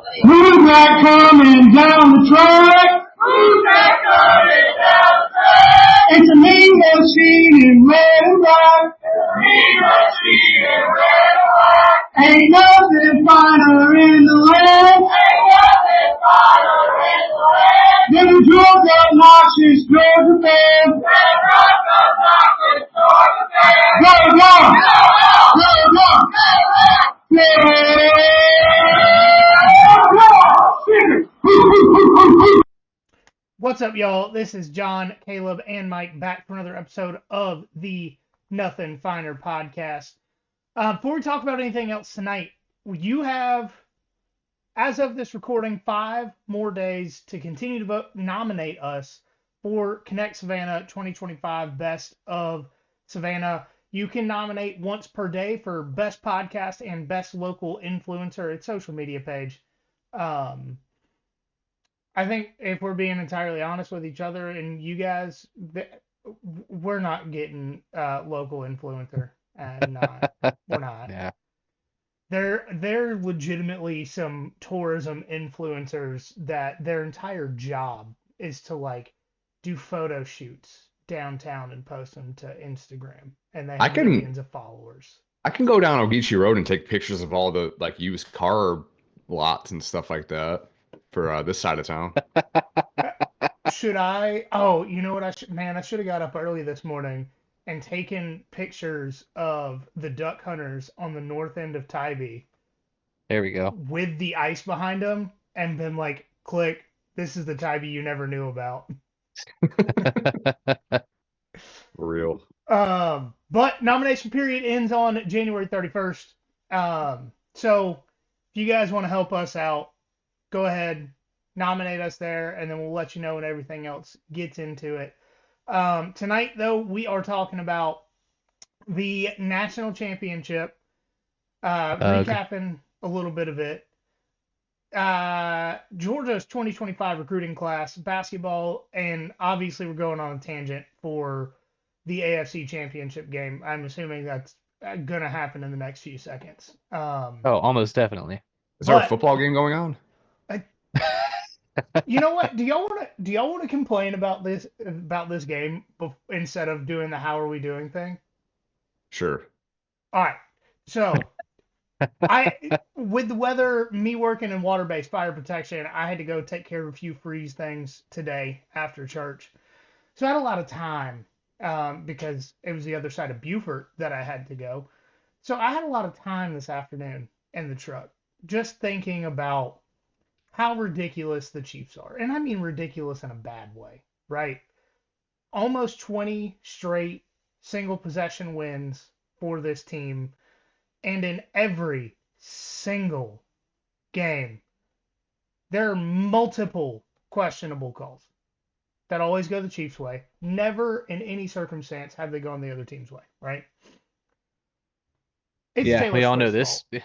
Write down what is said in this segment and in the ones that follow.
Who's that coming down the track? It's a mean machine in red and black. Ain't nothing finer in the land than a drunk, obnoxious Georgia fan. Go, go! What's up, y'all? This is John, Caleb, and Mike back for another episode of the Nothing Finer podcast. Before we talk about anything else tonight, you have, as of this recording, 5 more days to continue to vote, nominate us for Connect Savannah 2025 Best of Savannah. You can nominate once per day for Best Podcast and Best Local Influencer at social media page. I think if we're being entirely honest with each other and you guys, we're not getting local influencer. We're not. Yeah. There legitimately some tourism influencers that their entire job is to like do photo shoots downtown and post them to Instagram, and they have millions of followers. I can go down Ogeechee Road and take pictures of all the like used car lots and stuff like that for this side of town. Should I? Oh, you know what? I should have got up early this morning and taken pictures of the duck hunters on the north end of Tybee. There we go. With the ice behind them, and been like, click, this is the Tybee you never knew about. For real. But nomination period ends on January 31st. So if you guys want to help us out, go ahead, nominate us there, and then we'll let you know when everything else gets into it. Tonight, though, we are talking about the national championship, recapping a little bit of it. Georgia's 2025 recruiting class, basketball, and obviously we're going on a tangent for the AFC championship game. I'm assuming that's going to happen in the next few seconds. Almost definitely. Is there a football game going on? You know what? Do y'all want to complain about this game instead of doing the how are we doing thing? Sure. All right. So, with the weather, me working in water-based fire protection, I had to go take care of a few freeze things today after church. So I had a lot of time because it was the other side of Beaufort that I had to go. So I had a lot of time this afternoon in the truck just thinking about how ridiculous the Chiefs are. And I mean ridiculous in a bad way, right? Almost 20 straight single possession wins for this team. And in every single game, there are multiple questionable calls that always go the Chiefs' way. Never in any circumstance have they gone the other team's way, right? It's yeah, we all know this. Fault.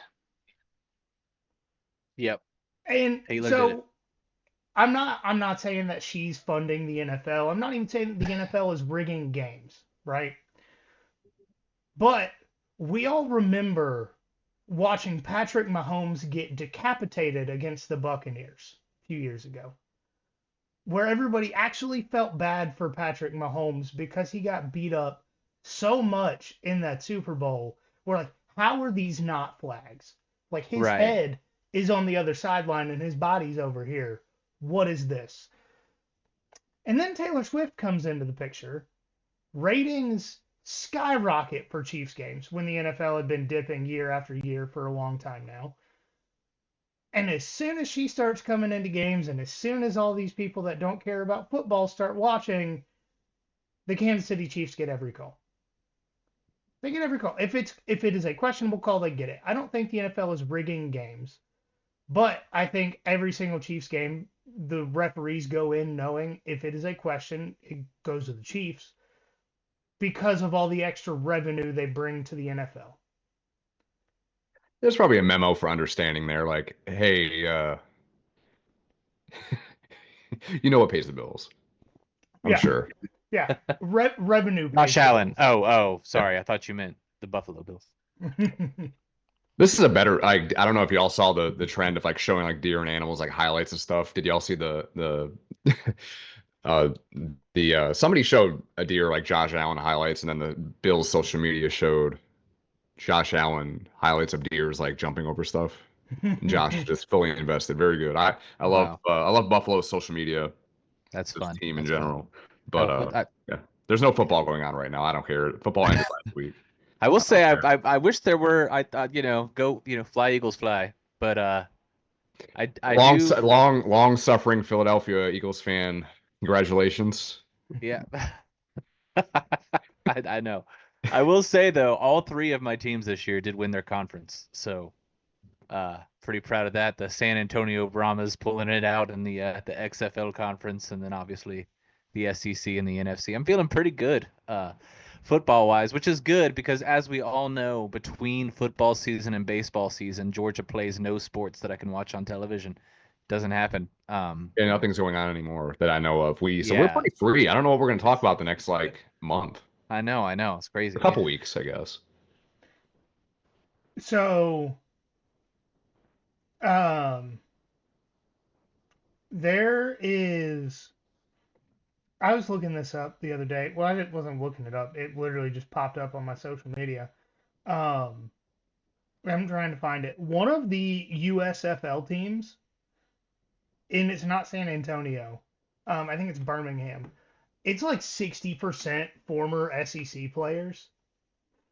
Yep. And so I'm not saying that she's funding the NFL. I'm not even saying that the NFL is rigging games, right? But we all remember watching Patrick Mahomes get decapitated against the Buccaneers a few years ago, where everybody actually felt bad for Patrick Mahomes because he got beat up so much in that Super Bowl. We're like, how are these not flags? Like his head is on the other sideline and his body's over here. What is this? And then Taylor Swift comes into the picture. Ratings skyrocket for Chiefs games when the NFL had been dipping year after year for a long time now. And as soon as she starts coming into games and as soon as all these people that don't care about football start watching, the Kansas City Chiefs get every call. They get every call. If it is a questionable call, they get it. I don't think the NFL is rigging games. But I think every single Chiefs game, the referees go in knowing if it is a question, it goes to the Chiefs because of all the extra revenue they bring to the NFL. There's probably a memo for understanding there, like, hey, you know what pays the bills. I'm sure. Yeah, revenue. Not Shallon. Oh, sorry. I thought you meant the Buffalo Bills. This is a better like I don't know if y'all saw the trend of like showing like deer and animals like highlights and stuff. Did y'all see the uh somebody showed a deer like Josh Allen highlights and then the Bills social media showed Josh Allen highlights of deers like jumping over stuff. And Josh just fully invested. Very good. Wow, I love Buffalo's social media, that's this fun. team in That's fun. general. But yeah. There's no football going on right now. I don't care. Football ended last week. I will say don't care. I wish there were. I thought go fly Eagles fly, but I do. Long suffering Philadelphia Eagles fan. Congratulations. Yeah. I know. I will say though, all three of my teams this year did win their conference, so pretty proud of that. The San Antonio Brahmas pulling it out in the XFL conference, and then obviously the SEC and the NFC. I'm feeling pretty good football wise, which is good because as we all know, between football season and baseball season, Georgia plays no sports that I can watch on television. Doesn't happen. Yeah, nothing's going on anymore that I know of. So we're Yeah. pretty free. I don't know what we're going to talk about the next like month. I know, it's crazy. A couple weeks, I guess. So, there is. I was looking this up the other day. Well, I wasn't looking it up. It literally just popped up on my social media. Um, I'm trying to find it. One of the USFL teams, and it's not San Antonio. I think it's Birmingham. It's like 60% former SEC players.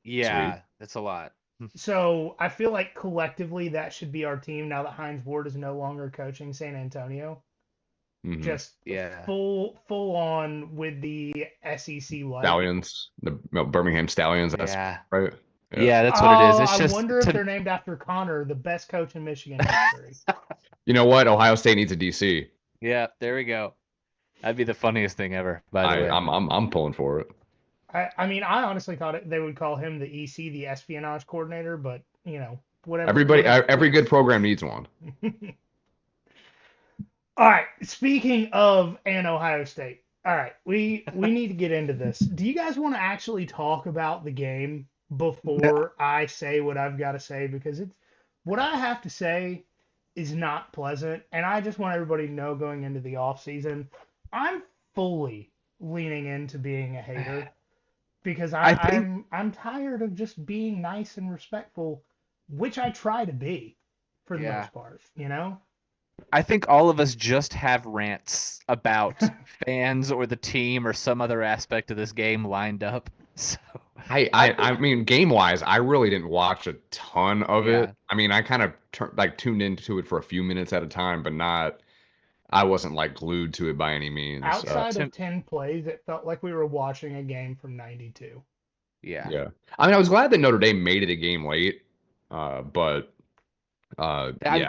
Yeah, Sweet. that's a lot. So I feel like collectively that should be our team now that Hines Ward is no longer coaching San Antonio. Mhm. Just Yeah. full on with the SEC life. Stallions, the Birmingham Stallions. That's Yeah. right. Yeah, that's what it is. It's I just wonder if they're named after Connor, the best coach in Michigan history. You know what? Ohio State needs a DC. Yeah, there we go. That'd be the funniest thing ever, by the way. I'm pulling for it. I mean, I honestly thought they would call him the EC, the espionage coordinator, but whatever. Every good program needs one. All right. Speaking of Ohio State, all right, we need to get into this. Do you guys want to actually talk about the game before I say what I've got to say? Because what I have to say is not pleasant, and I just want everybody to know going into the off season, I'm fully leaning into being a hater because I'm tired of just being nice and respectful, which I try to be for the most part, I think all of us just have rants about fans or the team or some other aspect of this game lined up. So I mean, game wise, I really didn't watch a ton of it. I mean, I kind of tuned into it for a few minutes at a time, but not. I wasn't like glued to it by any means. Outside of 10 plays, it felt like we were watching a game from '92. Yeah. I mean, I was glad that Notre Dame made it a game late, but they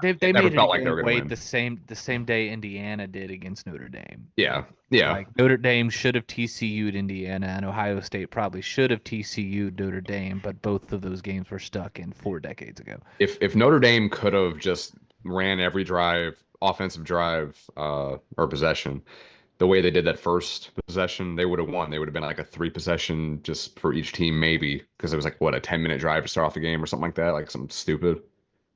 it made never it felt a like they were game going to wait win. the same day Indiana did against Notre Dame. Yeah. Like Notre Dame should have TCU'd Indiana, and Ohio State probably should have TCU'd Notre Dame, but both of those games were stuck in 4 decades ago. If Notre Dame could have just ran every offensive drive, or possession, the way they did that first possession, they would have won. They would have been like a 3 possession just for each team, maybe, because it was like what, a 10-minute drive to start off the game or something like that, like something stupid.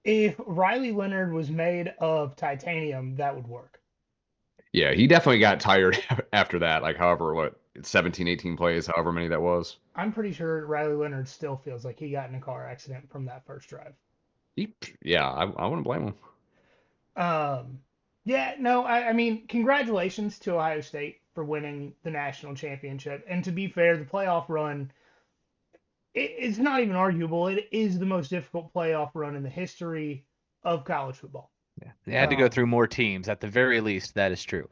If Riley Leonard was made of titanium, that would work. Yeah, he definitely got tired after that. Like, however, 17, 18 plays, however many that was. I'm pretty sure Riley Leonard still feels like he got in a car accident from that first drive. I wouldn't blame him. Yeah, no, I mean, congratulations to Ohio State for winning the national championship. And to be fair, the playoff run, it's not even arguable. It is the most difficult playoff run in the history of college football. Yeah. They had to go through more teams, at the very least. That is true.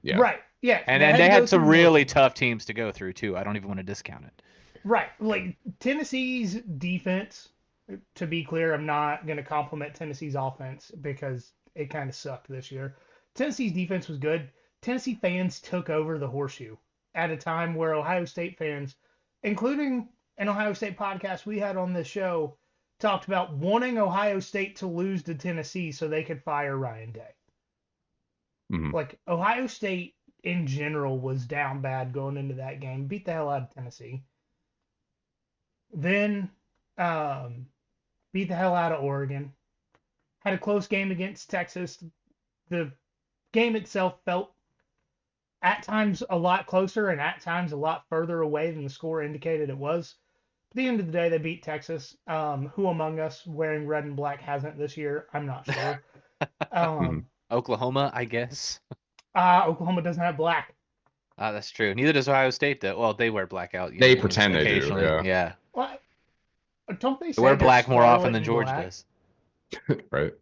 Yeah. Right. Yeah. And they had some really tough teams to go through too. I don't even want to discount it. Right. Like Tennessee's defense, to be clear, I'm not going to compliment Tennessee's offense because it kind of sucked this year. Tennessee's defense was good. Tennessee fans took over the horseshoe at a time where Ohio State fans, including an Ohio State podcast we had on this show, talked about wanting Ohio State to lose to Tennessee so they could fire Ryan Day. Mm-hmm. Like, Ohio State in general was down bad going into that game, beat the hell out of Tennessee. Then beat the hell out of Oregon, had a close game against Texas. The game itself felt at times a lot closer and at times a lot further away than the score indicated it was. At the end of the day, they beat Texas. Who among us wearing red and black hasn't this year? I'm not sure. Oklahoma, I guess. Oklahoma doesn't have black. That's true. Neither does Ohio State, though. Well, they wear blackout. They pretend they do, occasionally. Yeah. What? Don't they They say wear they're black more often scarlet than and Georgia black? does. Right.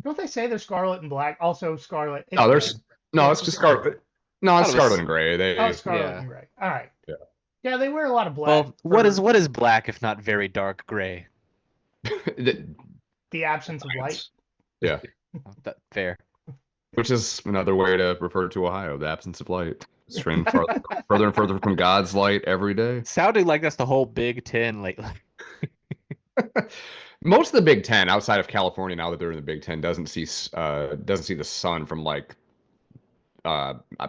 Don't they say they're scarlet and black? Also scarlet. No, there's red. no, Yeah, it's just scarlet. No, it's Thought it was- scarlet and gray. They Oh, scarlet Yeah. and gray. All right. Yeah. Yeah, they wear a lot of black. Well, what for is black if not very dark gray? the absence of light? Yeah, Fair. which is another way to refer to Ohio, the absence of light. Straying further and further from God's light every day. Sounding like that's the whole Big Ten lately. Most of the Big Ten, outside of California, now that they're in the Big Ten, doesn't see the sun from like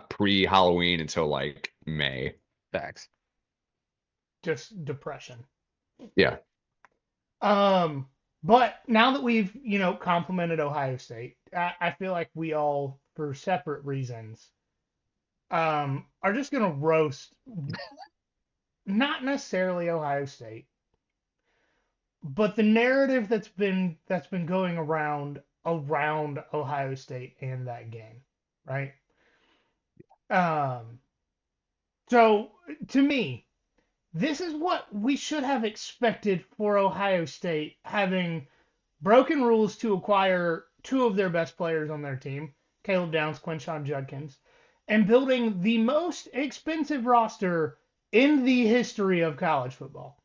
pre-Halloween until like May. Facts. Just depression. Yeah. But now that we've, complimented Ohio State, I feel like we all, for separate reasons, are just gonna roast not necessarily Ohio State, but the narrative that's been going around Ohio State and that game, right? So to me, this is what we should have expected for Ohio State, having broken rules to acquire two of their best players on their team, Caleb Downs, Quinshon Judkins, and building the most expensive roster in the history of college football.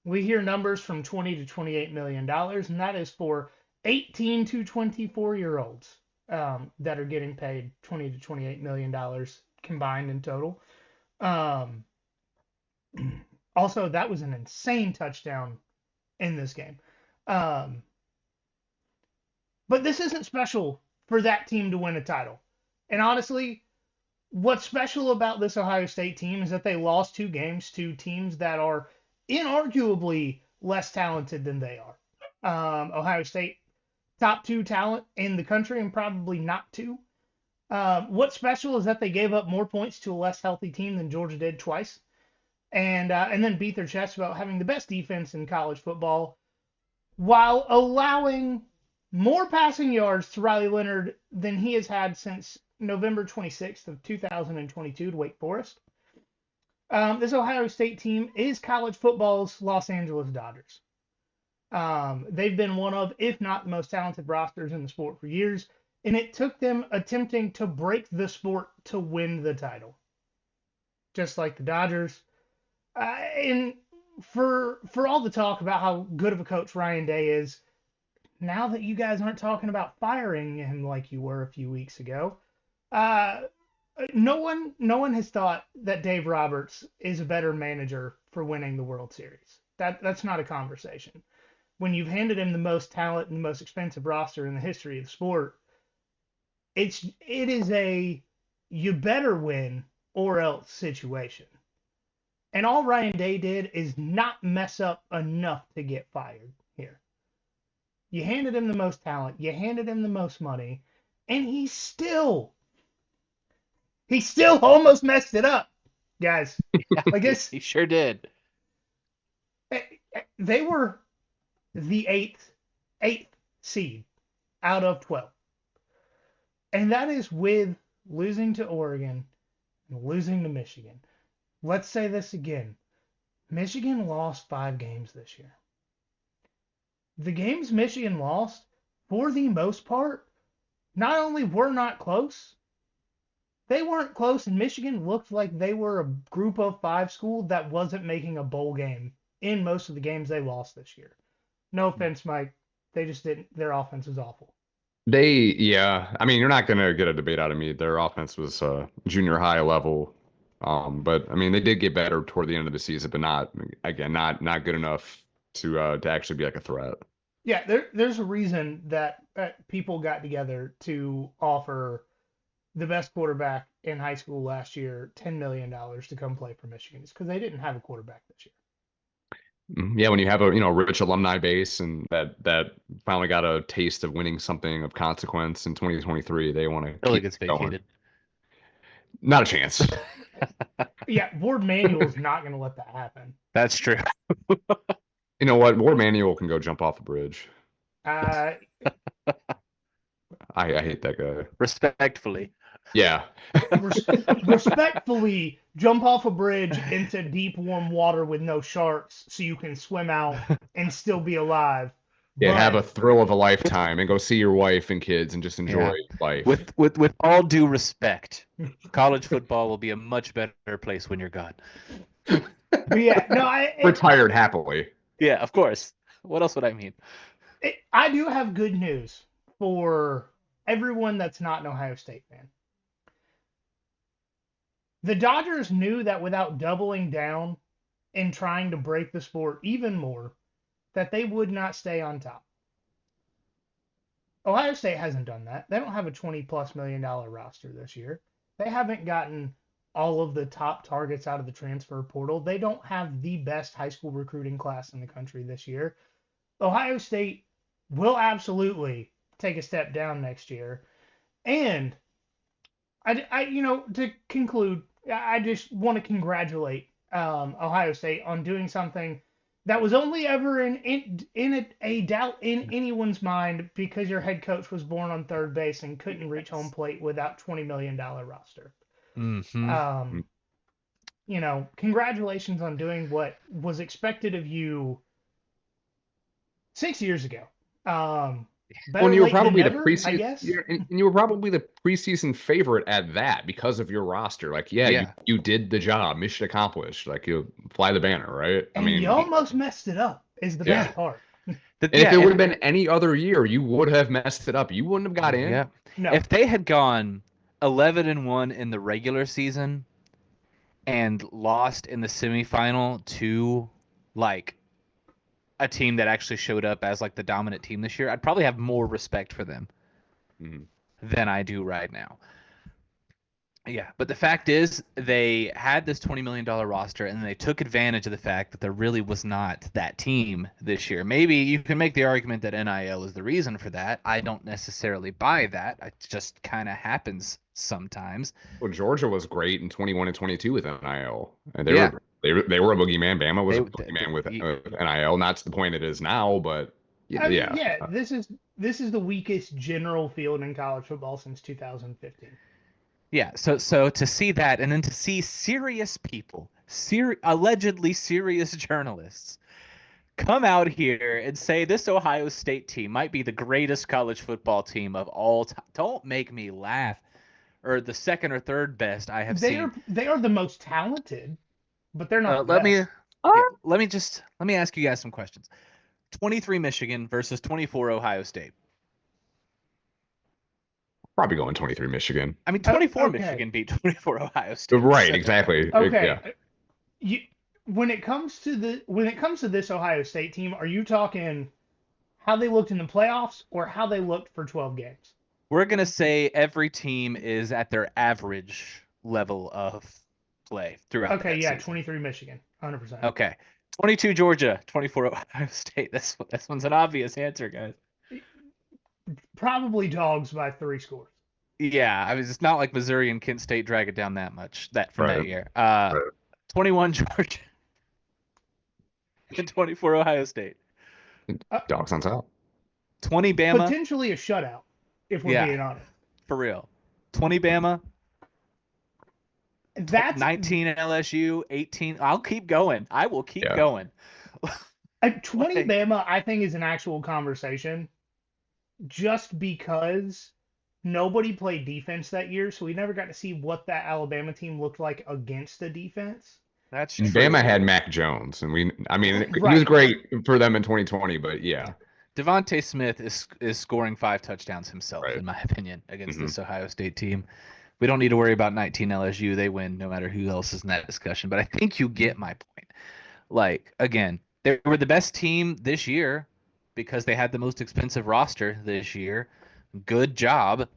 We hear numbers from $20 to $28 million, and that is for 18 to 24-year-olds that are getting paid $20 to $28 million combined in total. Also, that was an insane touchdown in this game. But this isn't special for that team to win a title. And honestly, what's special about this Ohio State team is that they lost two games to teams that are inarguably less talented than they are. Ohio State, top two talent in the country and probably not two. What's special is that they gave up more points to a less healthy team than Georgia did twice. And then beat their chest about having the best defense in college football while allowing more passing yards to Riley Leonard than he has had since November 26th of 2022 to Wake Forest. This Ohio State team is college football's Los Angeles Dodgers. They've been one of, if not the most talented rosters in the sport for years, and it took them attempting to break the sport to win the title. Just like the Dodgers. And for all the talk about how good of a coach Ryan Day is, now that you guys aren't talking about firing him like you were a few weeks ago, no one has thought that Dave Roberts is a better manager for winning the World Series. That's not a conversation. When you've handed him the most talent and the most expensive roster in the history of the sport, it is a you better win or else situation. And all Ryan Day did is not mess up enough to get fired here. You handed him the most talent, you handed him the most money, and he still almost messed it up, guys. I guess He sure did. they were the eighth seed out of 12. And that is with losing to Oregon and losing to Michigan. Let's say this again. Michigan lost 5 games this year. The games Michigan lost, for the most part, not only were not close, they weren't close, and Michigan looked like they were a group of 5 school that wasn't making a bowl game in most of the games they lost this year. No offense, Mike. They just didn't. Their offense was awful. I mean, you're not gonna get a debate out of me. Their offense was junior high level. But I mean, they did get better toward the end of the season, but not good enough to actually be like a threat. Yeah, there's a reason that people got together to offer the best quarterback in high school last year $10 million to come play for Michigan. It's because they didn't have a quarterback this year. Yeah, when you have a rich alumni base and that finally got a taste of winning something of consequence in 2023, they want to Really keep gets it going. vacated. Not a chance. Yeah, Ward Manuel's not going to let that happen. That's true. You know what? Ward Manuel can go jump off a bridge. Uh, I hate that guy. Respectfully. Yeah. respectfully, jump off a bridge into deep, warm water with no sharks so you can swim out and still be alive. Yeah, But have a thrill of a lifetime and go see your wife and kids and just enjoy life. With all due respect, college football will be a much better place when you're gone. But yeah, no, Retired happily. Yeah, of course. What else would I mean? I do have good news for everyone that's not an Ohio State fan. The Dodgers knew that without doubling down and trying to break the sport even more, that they would not stay on top. Ohio State hasn't done that. They don't have a $20+ million roster this year. They haven't gotten all of the top targets out of the transfer portal. They don't have the best high school recruiting class in the country this year. Ohio State will absolutely take a step down next year. And to conclude, I just want to congratulate Ohio State on doing something that was only ever in a doubt in anyone's mind because your head coach was born on third base and couldn't reach home plate without $20 million roster. Mm-hmm. Congratulations on doing what was expected of you 6 years ago. When you were probably never, I guess. and you were probably the preseason favorite at that because of your roster. Like, you did the job, mission accomplished. Like, you fly the banner, right? And you almost messed it up. Is the best part. And if it would have been any other year, you would have messed it up. You wouldn't have got in. Yeah. No. If they had gone 11-1 in the regular season and lost in the semifinal to like a team that actually showed up as like the dominant team this year, I'd probably have more respect for them than I do right now. Yeah, but the fact is they had this $20 million roster and they took advantage of the fact that there really was not that team this year. Maybe you can make the argument that NIL is the reason for that. I don't necessarily buy that. It just kind of happens sometimes. Well, Georgia was great in 21 and 22 with NIL. And they were a boogeyman. Bama was a boogeyman with NIL. Not to the point it is now, but this is the weakest general field in college football since 2015. Yeah, so to see that and then to see serious people, allegedly serious journalists come out here and say this Ohio State team might be the greatest college football team of all time. Don't make me laugh. Or the second or third best I have seen. They are the most talented, but they're not. Let me ask you guys some questions. 23 Michigan versus 24 Ohio State. Probably going 23 Michigan. I mean, 24 Michigan beat 24 Ohio State. Right, exactly. Okay. When it comes to this Ohio State team, are you talking how they looked in the playoffs or how they looked for 12 games? We're going to say every team is at their average level of play throughout. Okay, yeah, season. 23 Michigan, 100%. Okay. 22 Georgia, 24 Ohio State. This one's an obvious answer, guys. Probably dogs by 3 scores. Yeah, I mean, it's not like Missouri and Kent State drag it down that much that year. 21 Georgia and 24 Ohio State. Dogs on top. 20 Bama. Potentially a shutout, if we're being honest. For real. 20 Bama. That's 19 LSU, 18. I'll keep going. I will keep going. 20 Bama, I think, is an actual conversation. Just because nobody played defense that year, so we never got to see what that Alabama team looked like against the defense. That's true. Bama had Mac Jones, and he was great for them in 2020, but yeah. Devontae Smith is scoring 5 touchdowns himself, in my opinion, against this Ohio State team. We don't need to worry about 19 LSU. They win no matter who else is in that discussion, but I think you get my point. Like, again, they were the best team this year because they had the most expensive roster this year. Good job.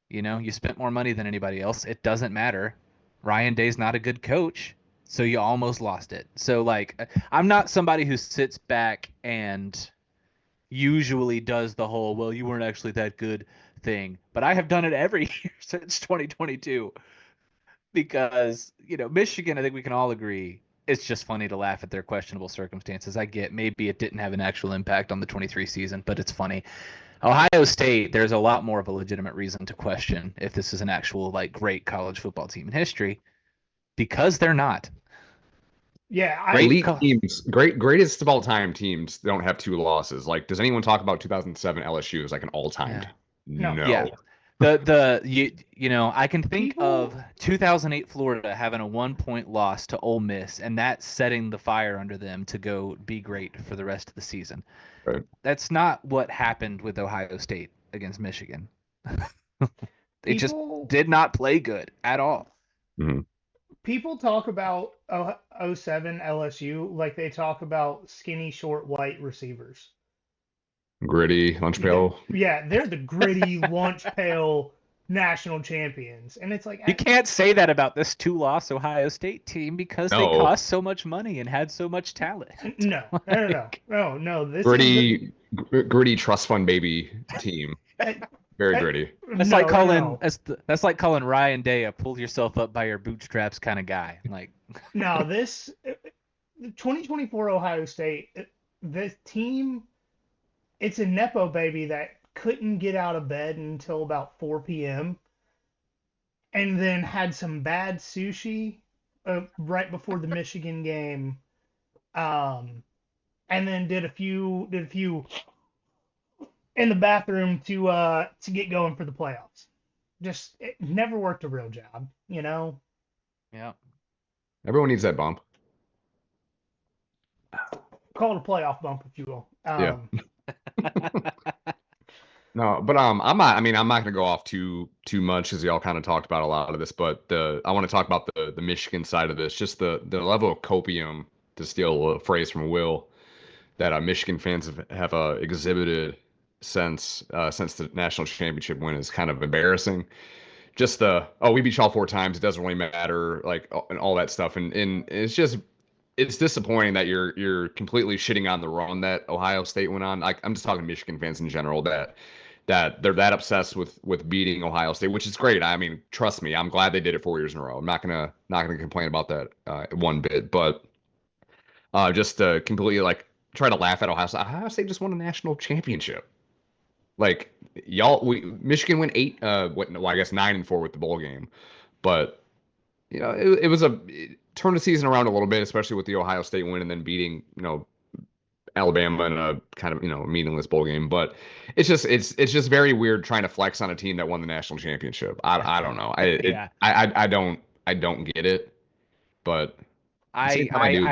You spent more money than anybody else. It doesn't matter. Ryan Day's not a good coach, so you almost lost it. So like, I'm not somebody who sits back and usually does the whole, well, you weren't actually that good thing, but I have done it every year since 2022 because, Michigan, I think we can all agree it's just funny to laugh at their questionable circumstances. I get maybe it didn't have an actual impact on the 23 season, but it's funny. Ohio State, there's a lot more of a legitimate reason to question if this is an actual like great college football team in history because they're not. Yeah, Elite teams, greatest of all time teams don't have 2 losses. Like, does anyone talk about 2007 LSU as like an all-time team? No. Yeah. I can think of 2008 Florida having a 1-point loss to Ole Miss and that setting the fire under them to go be great for the rest of the season. Right. That's not what happened with Ohio State against Michigan. They just did not play good at all. Mm-hmm. People talk about 07 LSU like they talk about skinny, short, white receivers. Gritty, lunch pail. Yeah, they're the gritty lunch pail national champions. And it's like... You can't say that about this 2-loss Ohio State team because they cost so much money and had so much talent. No. This gritty trust fund baby team. Very gritty. That's like calling Ryan Day a pull yourself up by your bootstraps kind of guy. Like, no, this 2024 Ohio State, the team, it's a nepo baby that couldn't get out of bed until about 4 p.m. and then had some bad sushi right before the Michigan game, and then did a few in the bathroom to get going for the playoffs. Just it never worked a real job, Yeah. Everyone needs that bump. Call it a playoff bump, if you will. Yeah. No, but I'm not gonna go off too much because y'all kind of talked about a lot of this, but I want to talk about the Michigan side of this, just the level of copium, to steal a phrase from Will, that Michigan fans have exhibited since the national championship win is kind of embarrassing. Just we beat y'all 4 times, it doesn't really matter, like, and all that stuff, and it's disappointing that you're completely shitting on the run that Ohio State went on. Like, I'm just talking Michigan fans in general, that they're that obsessed with beating Ohio State, which is great. I mean, trust me, I'm glad they did it 4 years in a row. I'm not gonna complain about that one bit, but just completely like try to laugh at Ohio State. Ohio State just won a national championship. Like, Michigan went 8, I guess 9-4 with the bowl game, but it was it turned the season around a little bit, especially with the Ohio State win and then beating Alabama in a kind of meaningless bowl game. But it's just very weird trying to flex on a team that won the national championship. I don't know. I don't get it, but I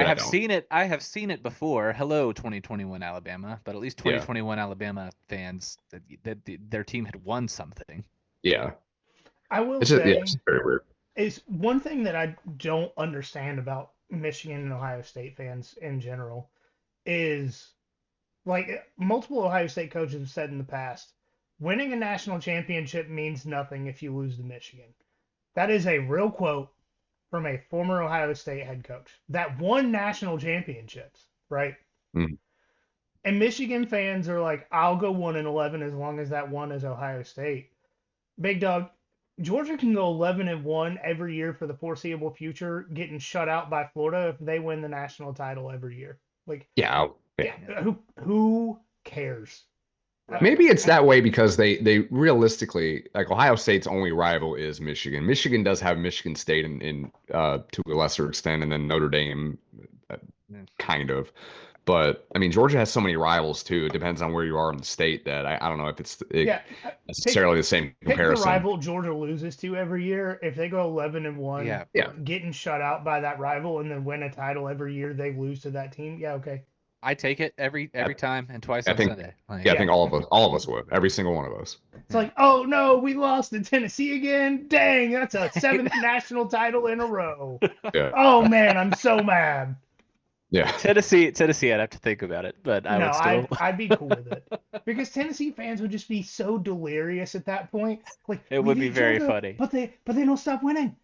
have seen it. I have seen it before. Hello, 2021 Alabama, but at least 2021 Alabama fans, that their team had won something. Yeah, I will say it's very weird. Is one thing that I don't understand about Michigan and Ohio State fans in general is, like, multiple Ohio State coaches have said in the past, winning a national championship means nothing if you lose to Michigan. That is a real quote from a former Ohio State head coach that won national championships, right? Mm. And Michigan fans are like, I'll go 1-11 as long as that one is Ohio State. Big dog, Georgia can go 11-1 every year for the foreseeable future, getting shut out by Florida if they win the national title every year. Like, yeah. Who cares? Maybe it's that way because they realistically, like, Ohio State's only rival is Michigan. Michigan does have Michigan State in to a lesser extent, and then Notre Dame, kind of. But I mean, Georgia has so many rivals too. It depends on where you are in the state. That I don't know if it's necessarily the same comparison. Pick the rival Georgia loses to every year. If they go 11-1, getting shut out by that rival, and then win a title every year they lose to that team. Yeah, okay. I take it every time and twice on Sunday. Like, I think all of us would. Every single one of us. It's like, oh no, we lost to Tennessee again. Dang, that's a 7th national title in a row. Yeah. Oh man, I'm so mad. Yeah. Tennessee, I'd have to think about it, but would still. I'd be cool with it because Tennessee fans would just be so delirious at that point. Like, it would be very funny. But they don't stop winning.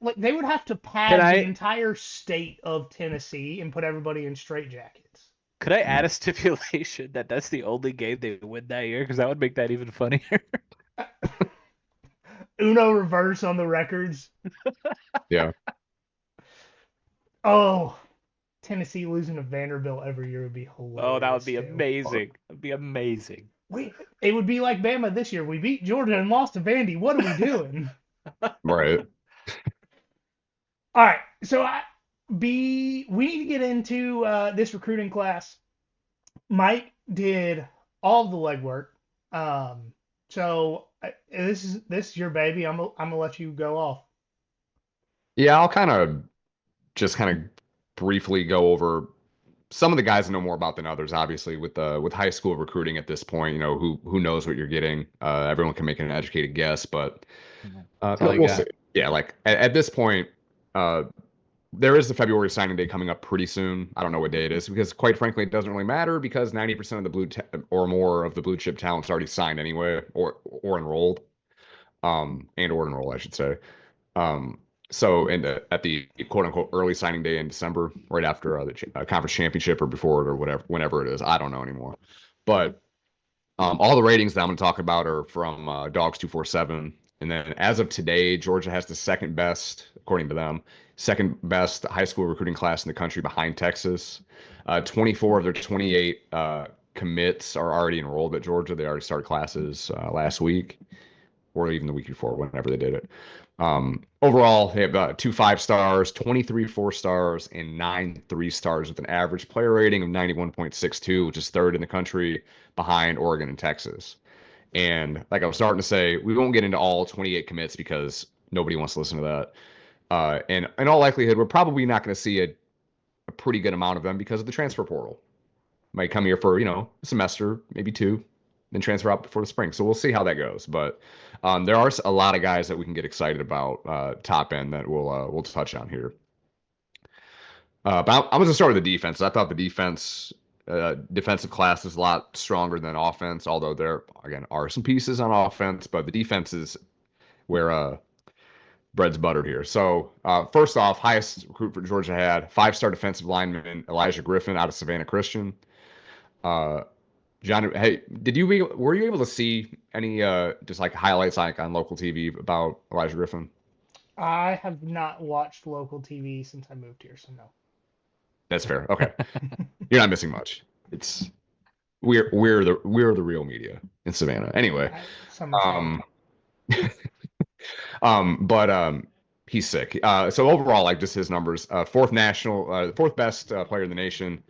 Like they would have to pad the entire state of Tennessee and put everybody in straitjackets. Could I add a stipulation that that's the only game they win that year? Because that would make that even funnier. Uno reverse on the records. Yeah. Oh, Tennessee losing to Vanderbilt every year would be hilarious. Oh, that would be too. amazing. That'd be amazing. It would be like Bama this year. We beat Georgia and lost to Vandy. What are we doing? Right. All right. So we need to get into this recruiting class. Mike did all the legwork. So this is your baby. I'm gonna let you go off. Yeah, I'll kind of briefly go over some of the guys I know more about than others. Obviously, with high school recruiting at this point, you know who knows what you're getting. Everyone can make an educated guess, but we'll see. Yeah, like at this point, there is the February signing day coming up pretty soon. I don't know what day it is because, quite frankly, it doesn't really matter because 90% of the or more of the blue chip talent's already signed anyway, or enrolled, and or enrolled, I should say. So at the quote unquote early signing day in December, right after the conference championship or before it or whatever, whenever it is, I don't know anymore. But all the ratings that I'm going to talk about are from Dogs 247, and then as of today, Georgia has the second best, according to them, second best high school recruiting class in the country behind Texas. 24 of their 28 commits are already enrolled at Georgia. They already started classes last week, or even the week before, whenever they did it. Overall, they have 2 5-stars, 23 4-stars, and 9 3-stars with an average player rating of 91.62, which is third in the country behind Oregon and Texas. And like I was starting to say, we won't get into all 28 commits because nobody wants to listen to that. And in all likelihood, we're probably not going to see a pretty good amount of them because of the transfer portal. Might come here for, a semester, maybe 2, then transfer out before the spring. So we'll see how that goes. But there are a lot of guys that we can get excited about top end that we'll touch on here. But I'm going to start with the defense. I thought the defensive class is a lot stronger than offense, although there, again, are some pieces on offense. But the defense is where bread's buttered here. So first off, highest recruit for Georgia had 5-star defensive lineman Elijah Griffin out of Savannah Christian. John, hey, were you able to see any just like highlights like on local TV about Elijah Griffin? I have not watched local TV since I moved here, so no. That's fair. Okay, you're not missing much. It's we're the real media in Savannah. Anyway, but he's sick. So overall, like just his numbers, fourth best player in the nation.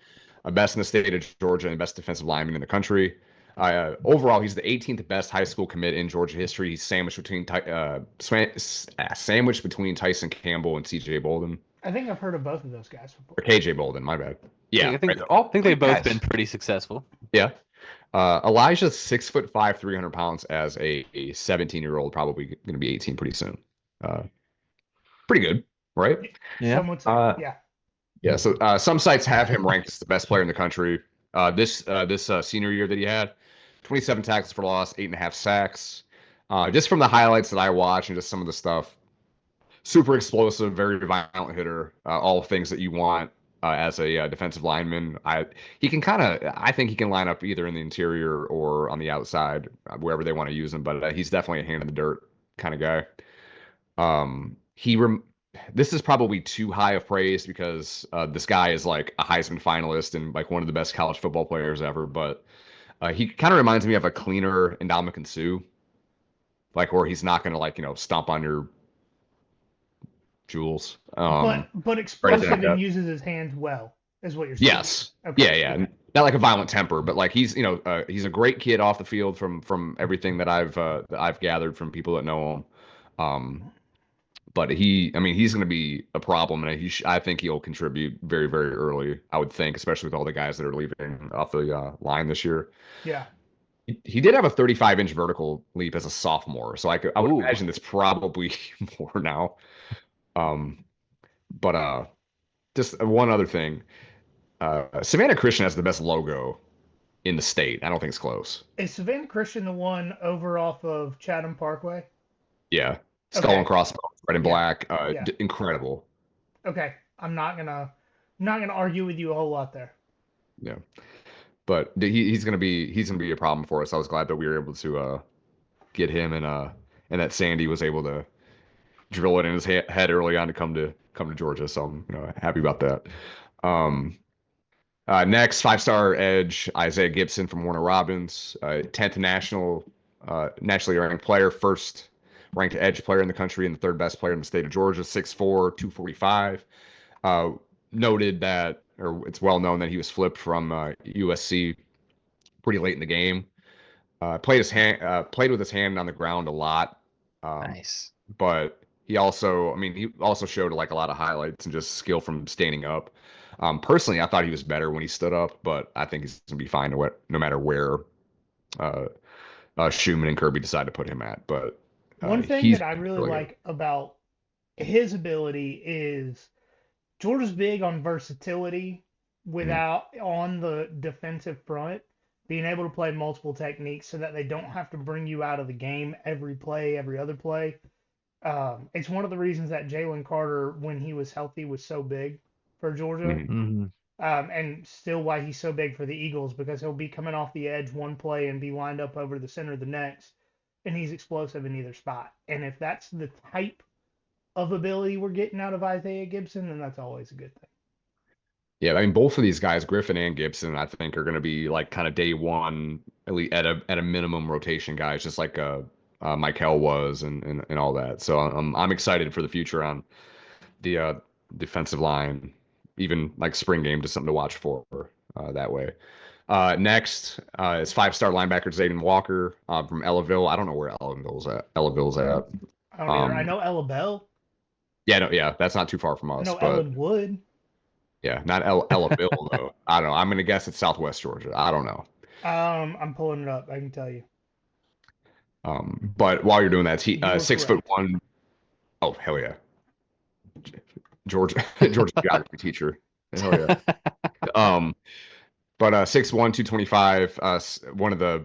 Best in the state of Georgia and best defensive lineman in the country. Overall, he's the 18th best high school commit in Georgia history. He's sandwiched between Tyson Campbell and C.J. Bolden. I think I've heard of both of those guys before. Or K.J. Bolden, my bad. Yeah, I think they've both been pretty successful. Yeah. Elijah's 6'5", 300 pounds as a 17-year-old, probably going to be 18 pretty soon. Pretty good, right? Yeah. Some would say, yeah. Yeah, so some sites have him ranked as the best player in the country. This senior year that he had, 27 tackles for loss, 8.5 sacks. Just from the highlights that I watched and just some of the stuff, super explosive, very violent hitter, all things that you want as a defensive lineman. I think he can line up either in the interior or on the outside, wherever they want to use him. But he's definitely a hand in the dirt kind of guy. This is probably too high of praise because this guy is like a Heisman finalist and like one of the best college football players ever. But he kind of reminds me of a cleaner Ndamukong Suh, like where he's not going to stomp on your jewels. But explosive like and uses his hands well is what you're saying. Yes. Okay. Yeah. Not like a violent temper, but like he's he's a great kid off the field from everything that I've gathered from people that know him. But he's going to be a problem, and I think he'll contribute very, very early, I would think, especially with all the guys that are leaving off the line this year. Yeah. He did have a 35-inch vertical leap as a sophomore, so I would imagine it's probably more now. But just one other thing. Savannah Christian has the best logo in the state. I don't think it's close. Is Savannah Christian the one over off of Chatham Parkway? Yeah. Skull and crossbones red and Yeah. black, Yeah. incredible. Okay. I'm not gonna argue with you a whole lot there. Yeah, but he's gonna be a problem for us. I was glad that we were able to get him, and that Sandy was able to drill it in his head early on to come to Georgia. So I'm happy about that. Next, 5-star edge Isaiah Gibson from Warner Robins, 10th nationally ranked player, first ranked edge player in the country, and the third best player in the state of Georgia, 6'4", 245. Noted that, or it's well known that he was flipped from USC pretty late in the game. Played with his hand on the ground a lot. Nice. But he also showed like a lot of highlights and just skill from standing up. Personally, I thought he was better when he stood up, but I think he's gonna be fine no matter where Schumann and Kirby decide to put him at. But One thing he's that I really really good. like about his ability is Georgia's big on versatility without on the defensive front, being able to play multiple techniques so that they don't have to bring you out of the game every play, every other play. It's one of the reasons that Jalen Carter, when he was healthy, was so big for Georgia. Mm-hmm. And still why he's so big for the Eagles, because he'll be coming off the edge one play and be lined up over the center the next, and he's explosive in either spot. And if that's the type of ability we're getting out of Isaiah Gibson, then that's always a good thing. Yeah, I mean, both of these guys, Griffin and Gibson, I think are going to be like kind of day one, at least at a minimum rotation guys, just like Michael was and all that. So I'm excited for the future on the defensive line, even like spring game, just something to watch for that way. Next is 5-star linebacker Zayden Walker from Ellaville. I don't know where Ellaville's at. I don't either. I know Ella Bell. Yeah, no, yeah, that's not too far from I us. know But Ellen Wood. yeah, not Ellaville though. I don't know. I'm gonna guess it's Southwest Georgia. I don't know. I'm pulling it up. I can tell you. But while you're doing that, he You are 6'1". Oh hell yeah, Georgia geography teacher. Hell yeah. But 6'1", 225. One of the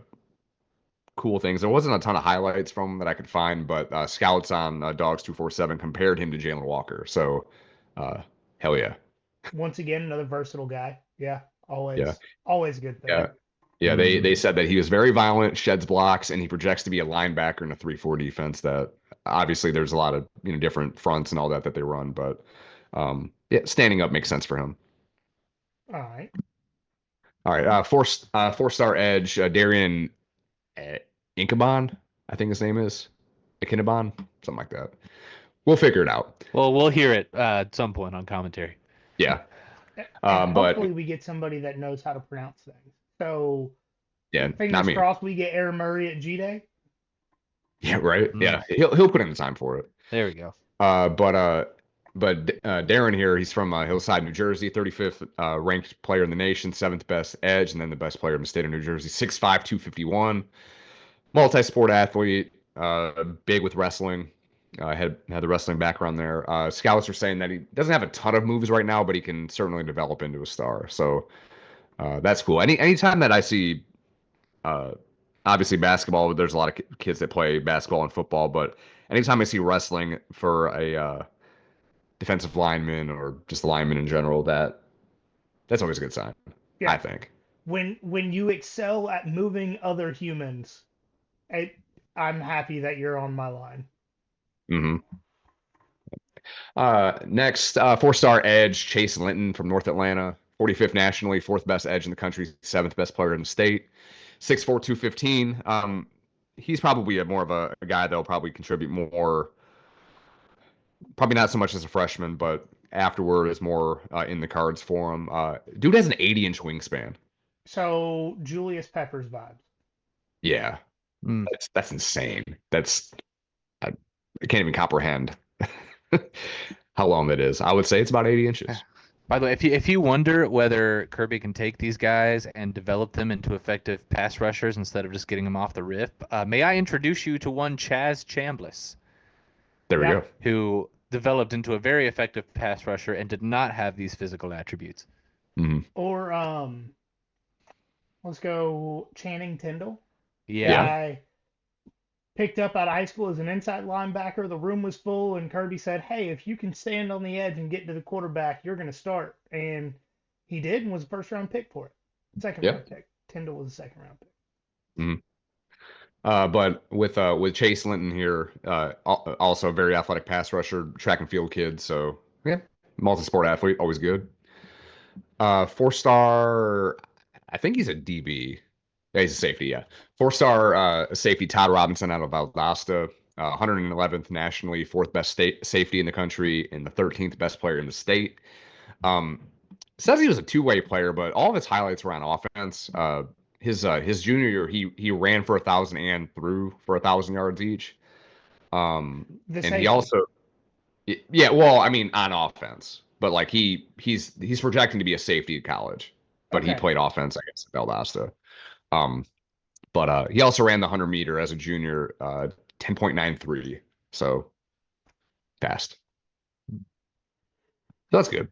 cool things. There wasn't a ton of highlights from him that I could find, but scouts on Dogs 247 compared him to Jalen Walker. So, hell yeah. Once again, another versatile guy. Yeah, always, Yeah. always a good thing. Yeah. Yeah, they said that he was very violent, sheds blocks, and he projects to be a linebacker in a 3-4 defense. That obviously there's a lot of different fronts and all that they run, but yeah, standing up makes sense for him. All right. All right, 4-star edge Darian Inkabon, I think his name is Ikinabon, something like that. We'll figure it out. Well, we'll hear it at some point on commentary. Yeah. And But hopefully we get somebody that knows how to pronounce things. So yeah, not fingers me. crossed we get Aaron Murray at G-Day. Yeah, right. Yeah, he'll put in the time for it. There we go. But Darren here, he's from Hillside, New Jersey, 35th ranked player in the nation, 7th best edge, and then the best player in the state of New Jersey, 6'5", 251, multi-sport athlete, big with wrestling. Had the wrestling background there. Scouts are saying that he doesn't have a ton of moves right now, but he can certainly develop into a star. So that's cool. Anytime that I see, obviously basketball, there's a lot of kids that play basketball and football, but anytime I see wrestling for a defensive lineman or just a lineman in general, that's always a good sign. Yeah. I think. When you excel at moving other humans, I'm happy that you're on my line. Mm-hmm. Next, 4-star edge Chase Linton from North Atlanta, 45th nationally, 4th best edge in the country, 7th best player in the state, 6'4", 215. He's probably more of a guy that'll probably contribute more. Probably not so much as a freshman, but afterward is more in the cards for him. Dude has an 80-inch wingspan. So Julius Peppers vibes. Yeah, that's insane. I can't even comprehend how long that is. I would say it's about 80 inches. By the way, if you wonder whether Kirby can take these guys and develop them into effective pass rushers instead of just getting them off the rip, may I introduce you to one Chaz Chambliss? There we go. Who developed into a very effective pass rusher and did not have these physical attributes. Mm-hmm. Or let's go Channing Tindall. Yeah. picked up out of high school as an inside linebacker. The room was full, and Kirby said, "Hey, if you can stand on the edge and get to the quarterback, you're going to start." And he did, and was a first round pick for it. Second round pick. Tyndall was a second round pick. But with Chase Linton here, also a very athletic pass rusher, track and field kid. So yeah, multi-sport athlete, always good. 4-star, I think he's a DB. Yeah, he's a safety. Yeah, 4-star safety Todd Robinson out of Valdosta, 111th nationally, 4th best safety in the country, and the 13th best player in the state. Says he was a two-way player, but all of his highlights were on offense. His junior year, he ran for 1,000 and threw for 1,000 yards each. And he also, yeah, well, I mean, on offense, but like he's projecting to be a safety at college, but he played offense, I guess, at Valdosta. But he also ran the 100-meter as a junior, 10.93, so fast. So that's good.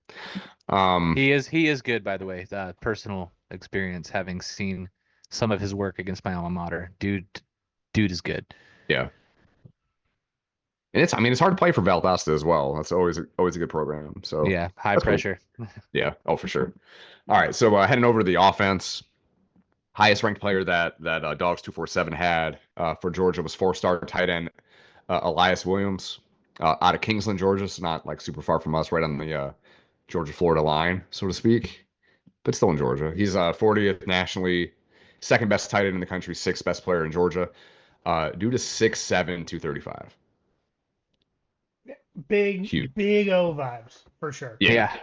He is good, by the way. Personal experience, having seen some of his work against my alma mater. Dude is good. Yeah. And it's hard to play for Valdosta as well. That's always a good program. So yeah, high pressure. Cool. Yeah, for sure. All right, so heading over to the offense, highest ranked player that Dogs 247 had for Georgia was 4-star tight end Elias Williams out of Kingsland, Georgia. So not like super far from us, right on the Georgia-Florida line, so to speak, but still in Georgia. He's 40th nationally, 2nd best tight end in the country, 6th best player in Georgia, due to 6'7", 235. Big O vibes for sure. Yeah.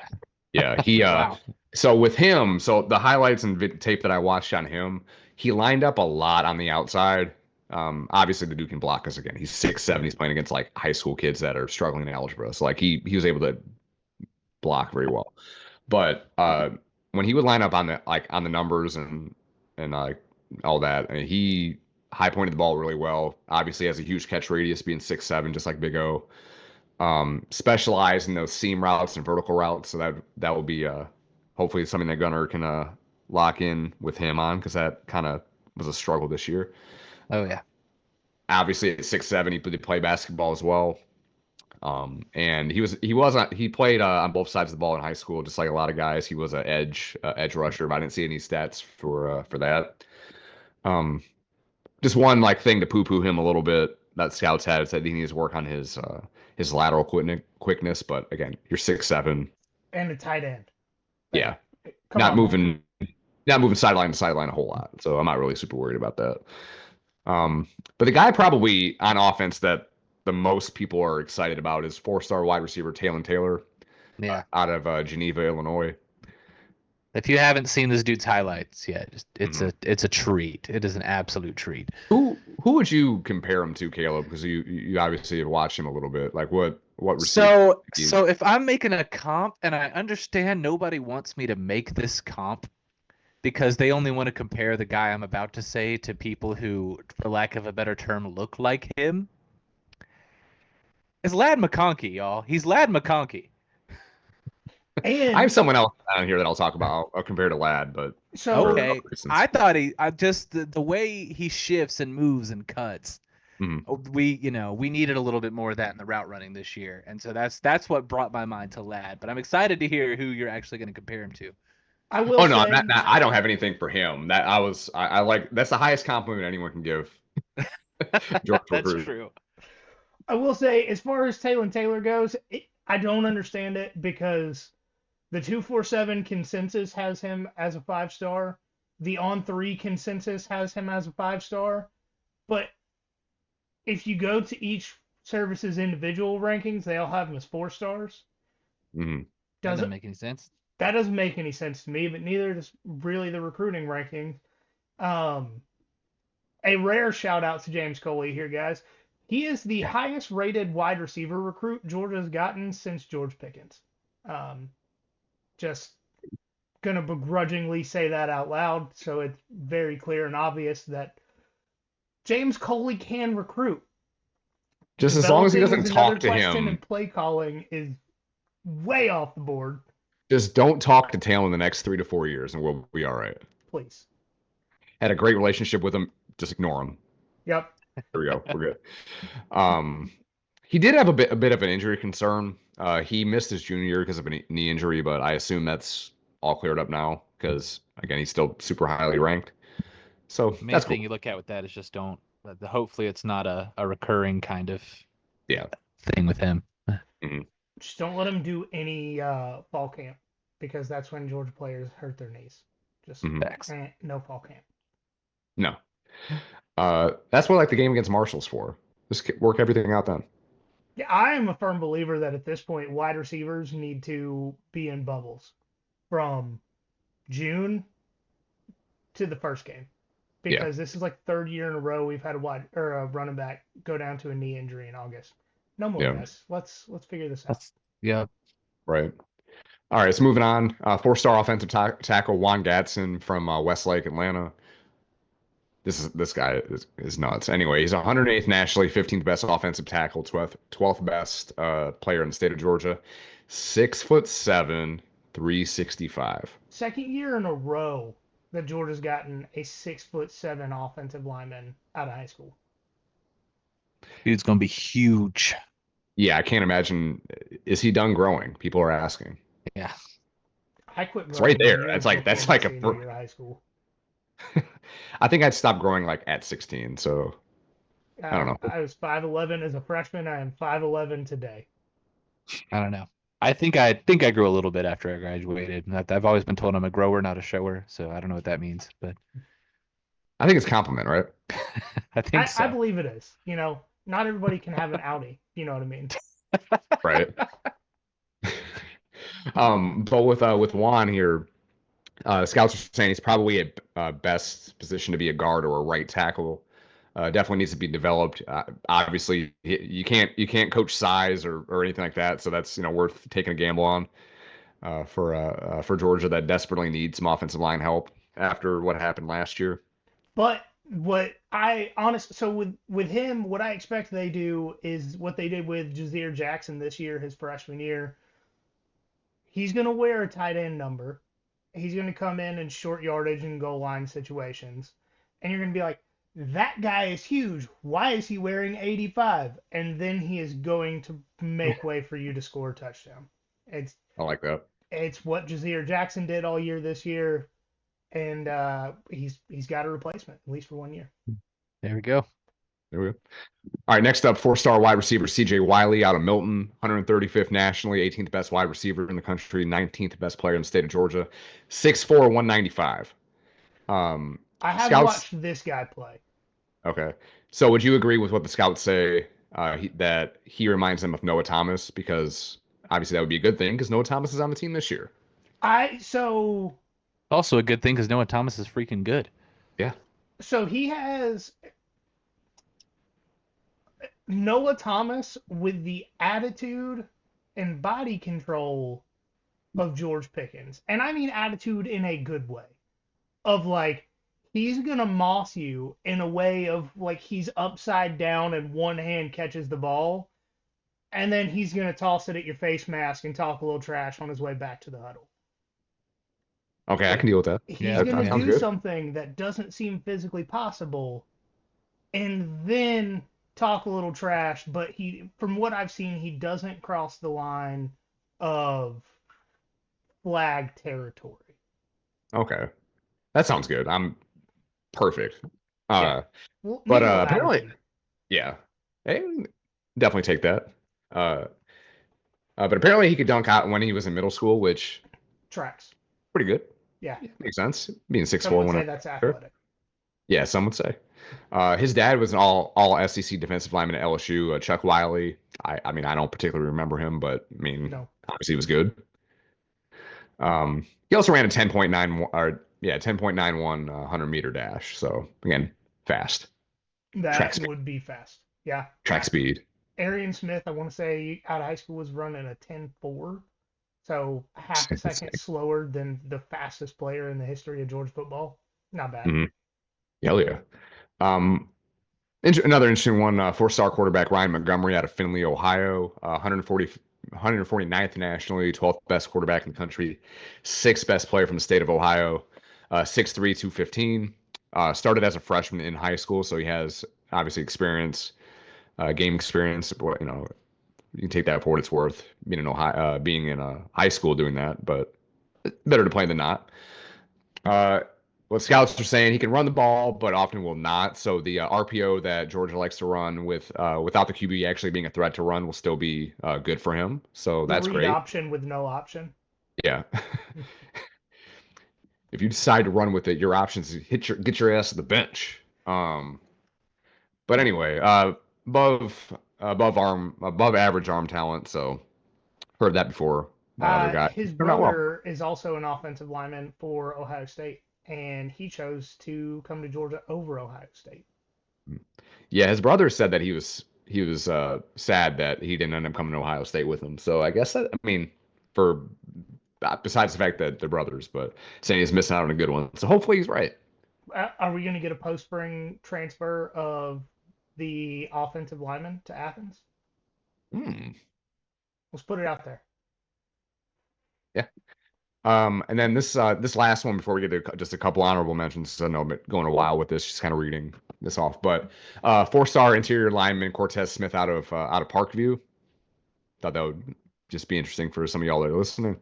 He wow. So with him, the highlights and tape that I watched on him, he lined up a lot on the outside. Obviously the dude can block us again. He's 6'7". He's playing against like high school kids that are struggling in algebra. So like he was able to block very well. But when he would line up on the numbers and all that, I mean, he high pointed the ball really well. Obviously has a huge catch radius, being 6'7", just like Big O. Specialize in those seam routes and vertical routes, so that will be hopefully something that Gunnar can lock in with him on, because that kind of was a struggle this year. Oh yeah. Obviously at 6'7", he did play basketball as well. And he played on both sides of the ball in high school, just like a lot of guys. He was an edge rusher, but I didn't see any stats for that. Just one like thing to poo-poo him a little bit that scouts had is that he needs to work on his lateral quickness. But again, you're 6'7" and a tight end. Yeah, not moving sideline to sideline a whole lot. So I'm not really super worried about that. But the guy probably on offense that the most people are excited about is 4-star wide receiver Talon Taylor. Yeah, out of Geneva, Illinois. If you haven't seen this dude's highlights yet, it's a treat. It is an absolute treat. Who would you compare him to, Caleb? Because you obviously have watched him a little bit. Like what receiver? So if I'm making a comp, and I understand nobody wants me to make this comp because they only want to compare the guy I'm about to say to people who, for lack of a better term, look like him. It's Ladd McConkey, y'all. He's Ladd McConkey. And I have someone else down here that I'll talk about. I'll compare to Ladd, but okay. I thought the way he shifts and moves and cuts. Mm-hmm. We needed a little bit more of that in the route running this year, and so that's what brought my mind to Ladd. But I'm excited to hear who you're actually going to compare him to. I will. I don't have anything for him. I like that's the highest compliment anyone can give. That's true. I will say, as far as Talon Taylor goes, I don't understand it because the 247 consensus has him as a 5-star. The On3 consensus has him as a 5-star. But if you go to each service's individual rankings, they all have him as 4 stars. Mm-hmm. Doesn't make any sense. That doesn't make any sense to me, but neither does really the recruiting ranking. A rare shout out to James Coley here, guys. He is the highest rated wide receiver recruit Georgia's gotten since George Pickens. Just gonna begrudgingly say that out loud, so it's very clear and obvious that James Coley can recruit. Just as long as he doesn't talk to him. And play calling is way off the board. Just don't talk to Talon the next 3 to 4 years, and we'll be all right. Please. Had a great relationship with him. Just ignore him. Yep. There we go. We're good. He did have a bit of an injury concern. He missed his junior year because of a knee injury, but I assume that's all cleared up now because again, he's still super highly ranked. So The main that's thing cool. you look at with that is just don't. Hopefully, it's not a recurring kind of Yeah. thing with him. Just don't let him do any fall camp because that's when Georgia players hurt their knees. Just Facts. no fall camp. No. That's what like the game against Marshall's for. Just work everything out then. Yeah, I am a firm believer that at this point, wide receivers need to be in bubbles from June to the first game because this is like third year in a row we've had a running back go down to a knee injury in August. No more mess. Let's figure this out. Yeah. Right. All right, so moving on. 4-star offensive tackle Juan Gatson from Westlake, Atlanta. This guy is nuts. Anyway, he's 108th nationally, 15th best offensive tackle, 12th best player in the state of Georgia. 6'7", 365. Second year in a row that Georgia's gotten a 6'7" offensive lineman out of high school. Dude's gonna be huge. Yeah, I can't imagine. Is he done growing? People are asking. Yeah. I quit growing. It's right there. years That's like before my senior year of high school. I think I'd stop growing like at 16. So I don't know. I was 5'11" as a freshman. I am 5'11" today. I don't know. I think I grew a little bit after I graduated. I've always been told I'm a grower, not a shower. So I don't know what that means, but I think it's a compliment, right? I think so. I believe it is. You know, not everybody can have an Audi. You know what I mean? Right. But with Juan here, scouts are saying he's probably at best position to be a guard or a right tackle. Definitely needs to be developed. Obviously, you can't coach size or anything like that. So that's worth taking a gamble on for Georgia that desperately needs some offensive line help after what happened last year. But with him, what I expect they do is what they did with Jazir Jackson this year, his freshman year. He's going to wear a tight end number. He's going to come in short yardage and goal line situations. And you're going to be like, that guy is huge. Why is he wearing 85? And then he is going to make way for you to score a touchdown. I like that. It's what Jazir Jackson did all year this year. And he's got a replacement, at least for 1 year. There we go. There we go. All right, next up, 4-star wide receiver C.J. Wiley out of Milton, 135th nationally, 18th best wide receiver in the country, 19th best player in the state of Georgia, 6'4", 195. I haven't watched this guy play. Okay. So would you agree with what the scouts say that he reminds them of Noah Thomas? Because obviously that would be a good thing because Noah Thomas is on the team this year. Also a good thing because Noah Thomas is freaking good. Yeah. So he has Noah Thomas with the attitude and body control of George Pickens. And I mean attitude in a good way. Of like, he's going to moss you in a way of like he's upside down and one hand catches the ball. And then he's going to toss it at your face mask and talk a little trash on his way back to the huddle. Okay, I can deal with that. He's going to do something that doesn't seem physically possible and then talk a little trash, but from what I've seen, he doesn't cross the line of flag territory. Okay. That sounds good. I'm perfect. Well, but apparently, yeah, hey, definitely take that. But apparently he could dunk out when he was in middle school, which tracks. Pretty good. Yeah. Makes sense. Being 6'4", some would say that's athletic. Yeah, some would say. His dad was an all SEC defensive lineman at LSU, Chuck Wiley. I mean, I don't particularly remember him, but I mean, obviously he was good. He also ran a 10.91 100-meter dash. So again, fast. That would be fast. Yeah. Track speed. Arian Smith, I want to say out of high school was running a 10.4. So half a second slower than the fastest player in the history of Georgia football. Not bad. Mm-hmm. Hell yeah. Another interesting one, 4-star quarterback Ryan Montgomery out of Findlay, Ohio, 149th nationally, 12th best quarterback in the country, 6th best player from the state of Ohio, 6'3", 215. Started as a freshman in high school, so he has obviously experience, game experience. You know, you can take that for what it's worth. Being in a high school doing that, but better to play than not. What scouts are saying, he can run the ball, but often will not. So the RPO that Georgia likes to run without the QB actually being a threat to run will still be good for him. So The that's read great. option with no option. Yeah. If you decide to run with it, your options is get your ass to the bench. But anyway, above average arm talent. So heard that before. That other guy His turned out well. brother is also an offensive lineman for Ohio State, and he chose to come to Georgia over Ohio State. Yeah, his brother said that he was sad that he didn't end up coming to Ohio State with him. So I guess that, I mean, for besides the fact that they're brothers, but saying he's missing out on a good one. So hopefully he's right. Are we going to get a post-spring transfer of the offensive lineman to Athens? Let's put it out there. Yeah. And then this last one before we get to just a couple honorable mentions. I know I'm going a while with this, just kind of reading this off. But 4-star interior lineman Cortez Smith out of Parkview. Thought that would just be interesting for some of y'all that are listening.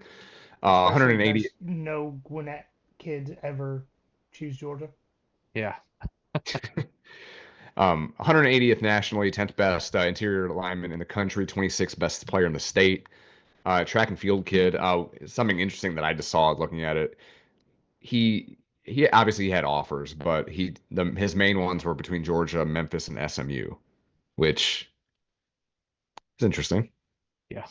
180. No Gwinnett kids ever choose Georgia. Yeah. 180th nationally, 10th best interior lineman in the country, 26th best player in the state. Track and field kid. Something interesting that I just saw looking at it. He obviously had offers, but his main ones were between Georgia, Memphis, and SMU, which is interesting. Yeah.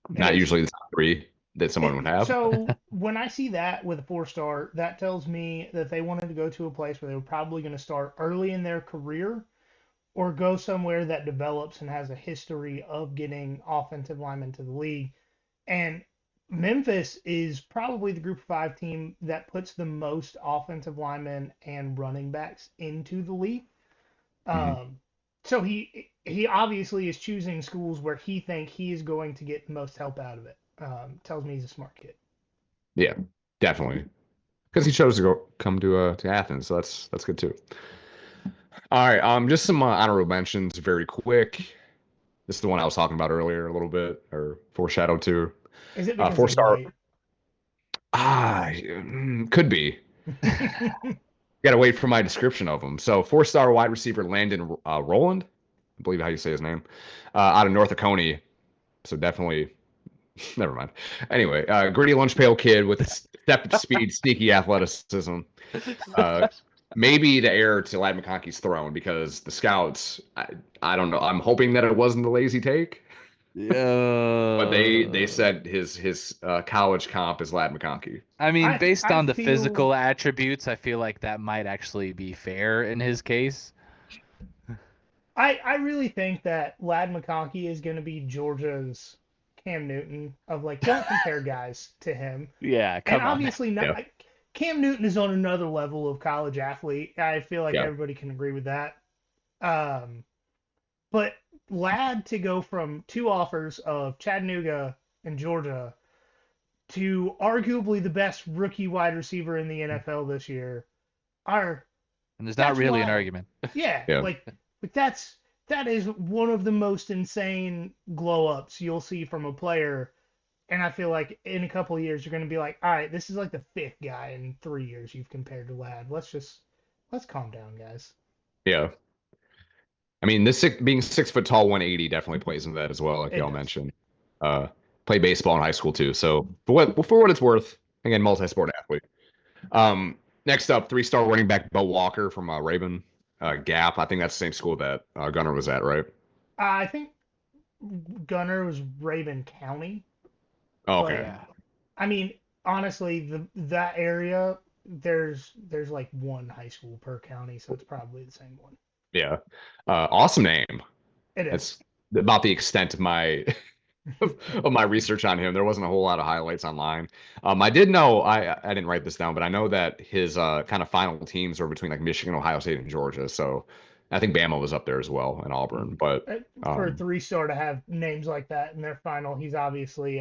Not usually the top three that someone would have. So when I see that with a 4-star, that tells me that they wanted to go to a place where they were probably going to start early in their career or go somewhere that develops and has a history of getting offensive linemen to the league. And Memphis is probably the Group of 5 team that puts the most offensive linemen and running backs into the league. So he obviously is choosing schools where he thinks he is going to get the most help out of it. Tells me he's a smart kid. Yeah, definitely. Because he chose to come to Athens, so that's good too. All right, just some honorable mentions, very quick. This is the one I was talking about earlier, a little bit, or foreshadowed to. Is it because 4-star? Could be. Got to wait for my description of him. So 4-star wide receiver Landon Roland, I believe how you say his name, out of North Oconee. So definitely, never mind. Anyway, gritty lunch pail kid with step speed, sneaky athleticism. Maybe the heir to Ladd McConkey's throne because the scouts, I don't know. I'm hoping that it wasn't the lazy take. Yeah. But they said his college comp is Ladd McConkey. I mean, based on the physical attributes, I feel like that might actually be fair in his case. I really think that Ladd McConkey is going to be Georgia's Cam Newton of like, don't compare guys to him. Yeah, come on. And obviously not. Yeah. Cam Newton is on another level of college athlete. I feel like everybody can agree with that. But Ladd to go from 2 offers of Chattanooga and Georgia to arguably the best rookie wide receiver in the NFL this year and there's not really an argument. Yeah. Like that is one of the most insane glow ups you'll see from a player. And I feel like in a couple of years, you're going to be like, all right, this is like the 5th guy in 3 years you've compared to Ladd. Let's calm down, guys. Yeah. I mean, being 6 foot tall, 180 definitely plays into that as well, like y'all mentioned. Play baseball in high school too. So for what it's worth, again, multi-sport athlete. Next up, 3-star running back Bo Walker from Raven Gap. I think that's the same school that Gunner was at, right? I think Gunner was Raven County. Oh, okay. But, I mean, honestly, that area there's like one high school per county, so it's probably the same one. Yeah. Awesome name. It is. That's about the extent of my of my research on him. There wasn't a whole lot of highlights online. I did know I didn't write this down, but I know that his kind of final teams were between like Michigan, Ohio State, and Georgia. So I think Bama was up there as well, and Auburn. But for a 3-star to have names like that in their final, he's obviously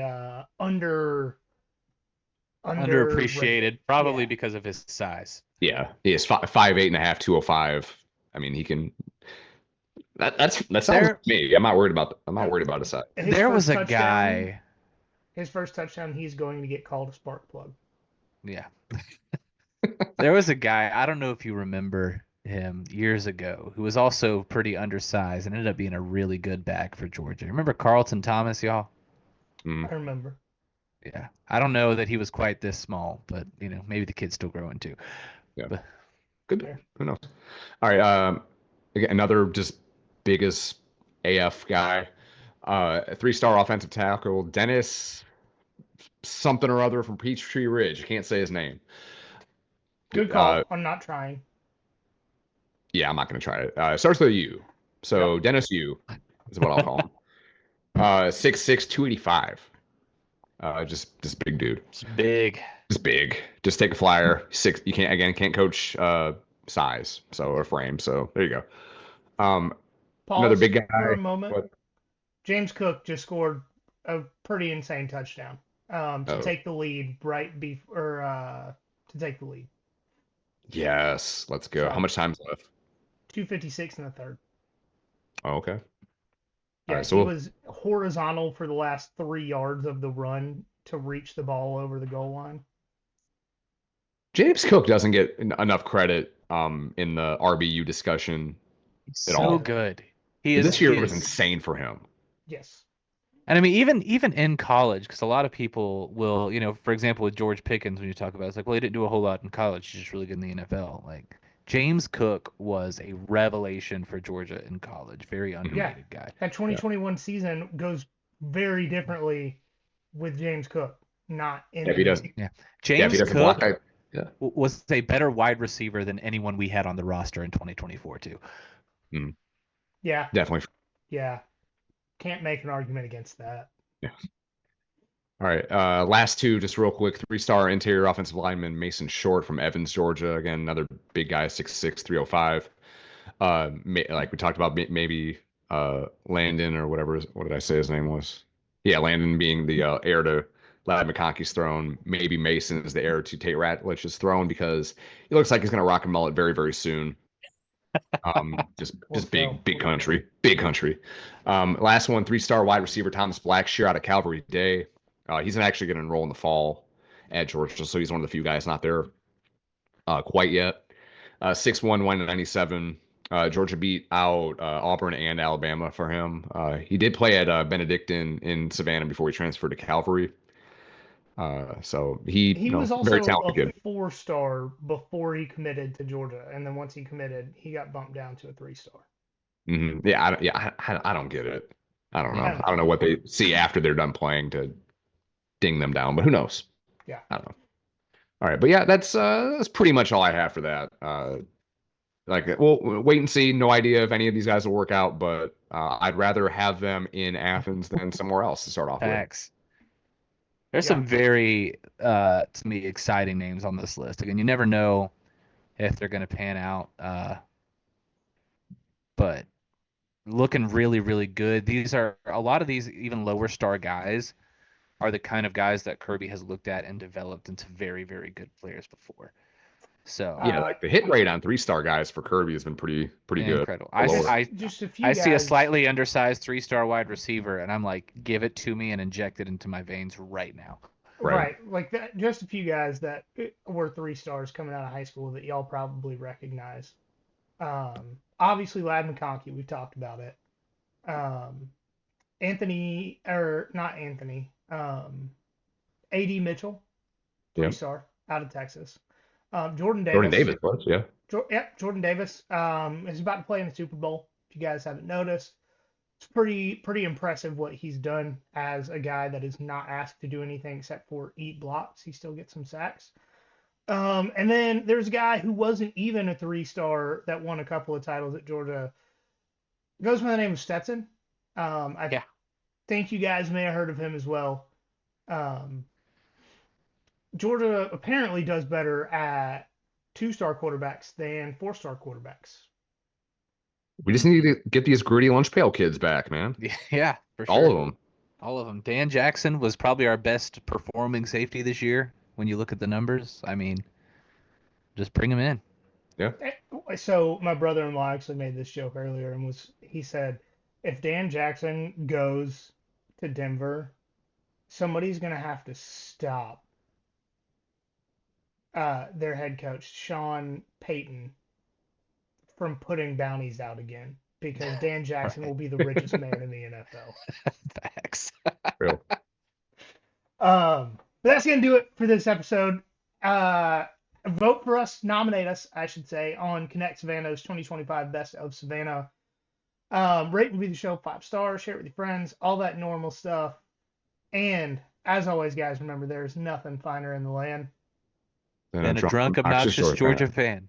underappreciated, probably because of his size. Yeah, he is 5'8.5", 205. I mean, he can. That sounds There, like me. I'm not worried about his size. His there was first a touchdown, guy. His first touchdown, he's going to get called a spark plug. Yeah. There was a guy, I don't know if you remember him years ago, who was also pretty undersized and ended up being a really good back for Georgia. Remember Carlton Thomas, y'all? Mm, I remember. Yeah. I don't know that he was quite this small, but maybe the kid's still growing too. yeah, But could be. Fair. Who knows? All right. Again, another just biggest AF guy. A 3-star offensive tackle, Dennis something or other from Peachtree Ridge. I can't say his name. Good call. I'm not trying. Yeah, I'm not gonna try it. Starts with a U. So Yep. Dennis U is what I'll call him. 6'6", 285. Just big dude. it's big. Just big. Just take a flyer. You can't coach size, or frame. So there you go. Another Pause big guy. for a moment. What? James Cook just scored a pretty insane touchdown to Oh. take the lead to take the lead. Yes, let's go. So- How much time's left? 2:56 in the third. Oh, okay. Yeah, right, he so was horizontal for the last 3 yards of the run to reach the ball over the goal line. James Cook doesn't get enough credit in the RBU discussion. So all. good. He is. This year he was is- insane for him. Yes. And I mean, even in college, because a lot of people will, for example, with George Pickens, when you talk about it, it's like, well, he didn't do a whole lot in college. He's just really good in the NFL. Like, James Cook was a revelation for Georgia in college. Very underrated guy. That 2021 season goes very differently with James Cook, not in Yeah, if he the- doesn't. Yeah. Yeah, if James he doesn't Cook block. was a better wide receiver than anyone we had on the roster in 2024 too. Yeah, Definitely. yeah. Can't make an argument against that. Yeah. All right. Last two, just real quick. 3-star interior offensive lineman Mason Short from Evans, Georgia. Again, another big guy, 6'6", 305. Like we talked about, maybe Landon or whatever. What did I say his name was? Yeah, Landon being the heir to Ladd McConkey's throne. Maybe Mason is the heir to Tate Ratlich's throne because he looks like he's going to rock a mullet very, very soon. Just big country. Last one, 3-star wide receiver Thomas Blackshear out of Calvary Day. He's actually going to enroll in the fall at Georgia, so he's one of the few guys not there quite yet. 6'1", 197. Georgia beat out Auburn and Alabama for him. He did play at Benedictine in Savannah before he transferred to Calvary. So he was also very talented a kid. 4-star before he committed to Georgia, and then once he committed, he got bumped down to a 3-star. Mm-hmm. Yeah, I don't get it. I don't know. Yeah. I don't know what they see after they're done playing to ding them down, but who knows? Yeah. I don't know. All right, but yeah, that's pretty much all I have for that. We'll wait and see. No idea if any of these guys will work out, but I'd rather have them in Athens than somewhere else to start off with. Facts. There's Yeah. some very, to me, exciting names on this list. Again, you never know if they're going to pan out, but looking really, really good. A lot of these even lower star guys are the kind of guys that Kirby has looked at and developed into very, very good players before. So Yeah, like the hit rate on 3-star guys for Kirby has been pretty good. incredible. Just a few I guys. see a slightly undersized 3-star wide receiver, and I'm like, give it to me and inject it into my veins right now. Right. Like that. Just a few guys that were 3-stars coming out of high school that y'all probably recognize. Obviously, Ladd McConkey. We've talked about it. Anthony, or not Anthony. A.D. Mitchell, 3-star out of Texas. Jordan Davis. Jordan Davis was, yeah. Jordan Davis is about to play in the Super Bowl. If you guys haven't noticed, it's pretty impressive what he's done as a guy that is not asked to do anything except for eat blocks. He still gets some sacks. And then there's a guy who wasn't even a 3-star that won a couple of titles at Georgia. Goes by the name of Stetson. I think you guys may have heard of him as well. Georgia apparently does better at 2-star quarterbacks than 4-star quarterbacks. We just need to get these gritty lunch pail kids back, man. Yeah, for sure. All of them. All of them. Dan Jackson was probably our best performing safety this year when you look at the numbers. I mean, just bring him in. Yeah. So my brother-in-law actually made this joke earlier and he said, if Dan Jackson goes to Denver, somebody's gonna have to stop their head coach, Sean Payton, from putting bounties out again because Dan Jackson will be the richest man in the NFL. Facts. Real. But that's gonna do it for this episode. Vote for us, nominate us, I should say, on Connect Savannah's 2025 Best of Savannah. Rate and review the show 5 stars, share it with your friends, all that normal stuff. And as always, guys, remember there's nothing finer in the land than a drunk, obnoxious Georgia fan.